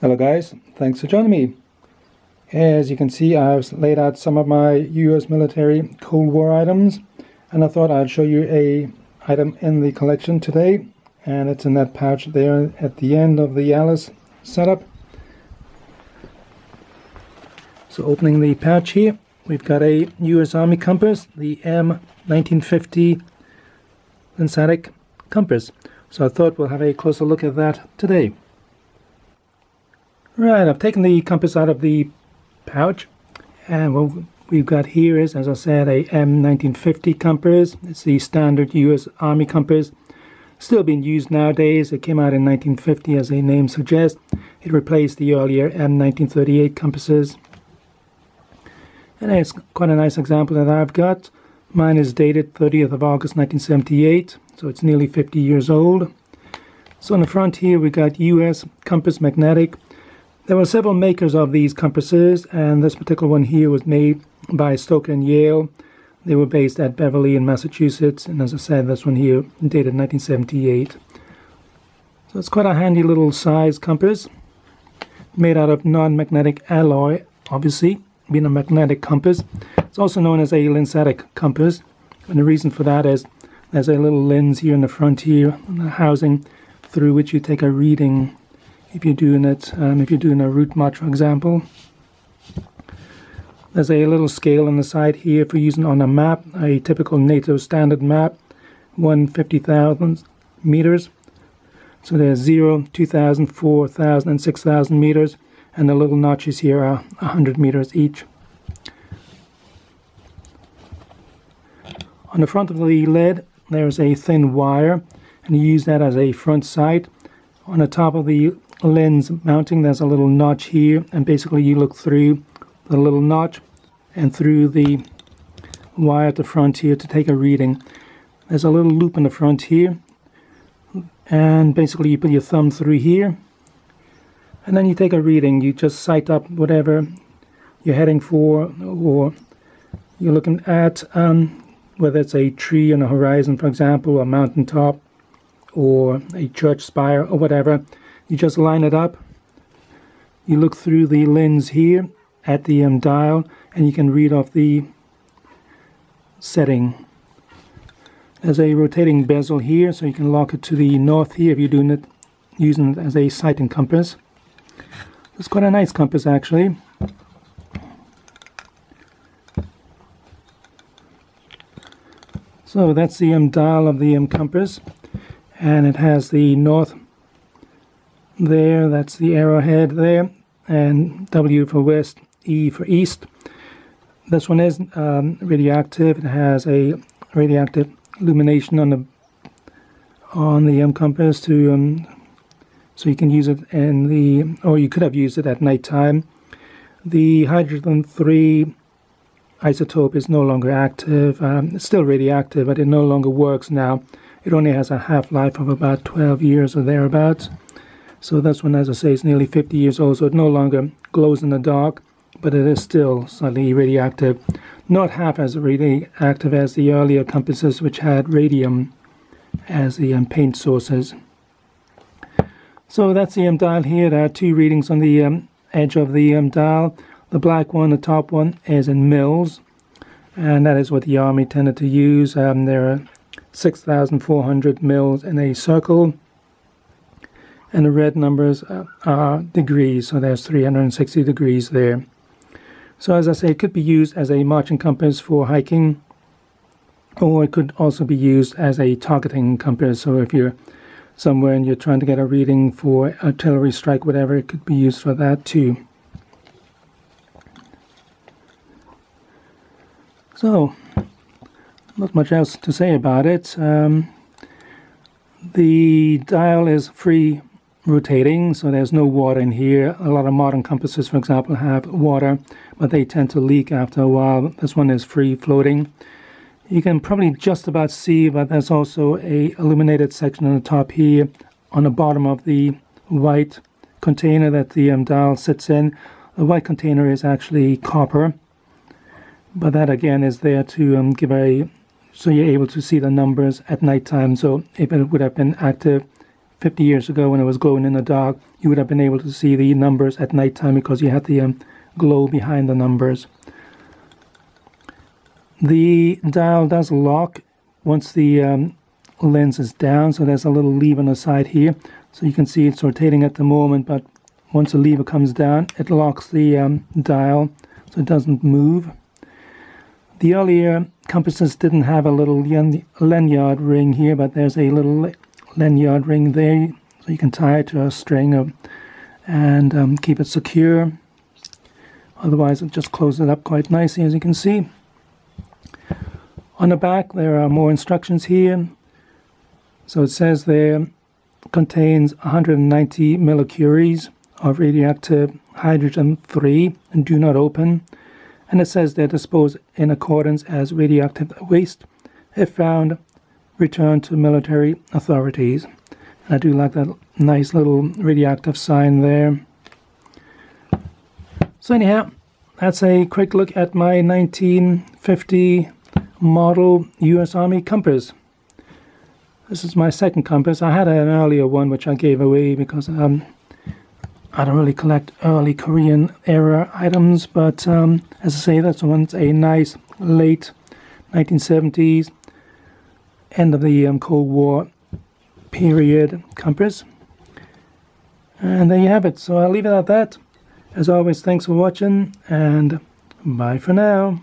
Hello guys, thanks for joining me. As you can see, I've laid out some of my US military Cold War items, and I thought I'd show you a item in the collection today, and it's in that pouch there at the end of the Alice setup. So opening the pouch here, we've got a US Army compass, the M1950 lensatic compass. So I thought we'll have a closer look at that today. Right, I've taken the compass out of the pouch, and what we've got here is, as I said, a M1950 compass. It's the standard US Army compass, still being used nowadays. It came out in 1950, as the name suggests. It replaced the earlier M1938 compasses. And it's quite a nice example that I've got. Mine is dated 30th of August 1978, so it's nearly 50 years old. So on the front here we got US Compass Magnetic. There were several makers of these compasses, and this particular one here was made by Stoker and Yale. They were based at Beverly in Massachusetts, and as I said, this one here dated 1978. So it's quite a handy little size compass, made out of non-magnetic alloy, obviously, being a magnetic compass. It's also known as a lensatic compass, and the reason for that is there's a little lens here in the front here, the housing through which you take a reading if you're doing a route march, for example. There's a little scale on the side here for using on a map, a typical NATO standard map, 150,000 meters. So there's 0, 2,000, 4,000, and 6,000 meters, and the little notches here are 100 meters each. On the front of the lid, there's a thin wire, and you use that as a front sight. On the top of the lens mounting, there's a little notch here, and basically you look through the little notch and through the wire at the front here to take a reading. There's a little loop in the front here, and basically you put your thumb through here, and then you take a reading. You just sight up whatever you're heading for, or you're looking at, whether it's a tree on the horizon, for example, or a mountaintop, or a church spire, or whatever. You just line it up, you look through the lens here at the dial, and you can read off the setting. There's a rotating bezel here, so you can lock it to the north here if you're using it as a sighting compass. It's quite a nice compass, actually. So that's the dial of the compass, and it has the north there, that's the arrowhead there, and W for west, E for east. This one is radioactive. It has a radioactive illumination on the compass to so you can use it or you could have used it at night time. The hydrogen-3 isotope is no longer active. It's still radioactive, but it no longer works now. It only has a half-life of about 12 years or thereabouts. So this one, as I say, is nearly 50 years old, so it no longer glows in the dark, but it is still slightly radioactive. Not half as radioactive as the earlier compasses, which had radium as the paint sources. So that's the dial here. There are two readings on the edge of the dial. The black one, the top one, is in mils, and that is what the Army tended to use. There are 6,400 mils in a circle. And the red numbers are degrees, so there's 360 degrees there. So as I say, it could be used as a marching compass for hiking, or it could also be used as a targeting compass. So if you're somewhere and you're trying to get a reading for artillery strike, whatever, it could be used for that too. So, not much else to say about it. The dial is free rotating, so there's no water in here. A lot of modern compasses, for example, have water, but they tend to leak after a while. This one is free floating. You can probably just about see, but there's also a illuminated section on the top here, on the bottom of the white container that the dial sits in. The white container is actually copper, but that again is there to so you're able to see the numbers at nighttime. So if it would have been active, 50 years ago when it was glowing in the dark, you would have been able to see the numbers at nighttime because you had the glow behind the numbers. The dial does lock once the lens is down, so there's a little lever on the side here. So you can see it's rotating at the moment, but once the lever comes down, it locks the dial so it doesn't move. The earlier compasses didn't have a little lanyard ring here, but there's a little lanyard ring there, so you can tie it to a string and keep it secure. Otherwise, it just closes it up quite nicely, as you can see. On the back, there are more instructions here. So it says there contains 190 millicuries of radioactive hydrogen-3 and do not open. And it says they're disposed in accordance as radioactive waste. If found, return to military authorities. And I do like that nice little radioactive sign there. So anyhow, that's a quick look at my 1950 model US Army compass. This is my second compass. I had an earlier one which I gave away because I don't really collect early Korean era items, but as I say, this one's a nice late 1970s, end of the Cold War period compass. And there you have it. So I'll leave it at that. As always, thanks for watching, and bye for now.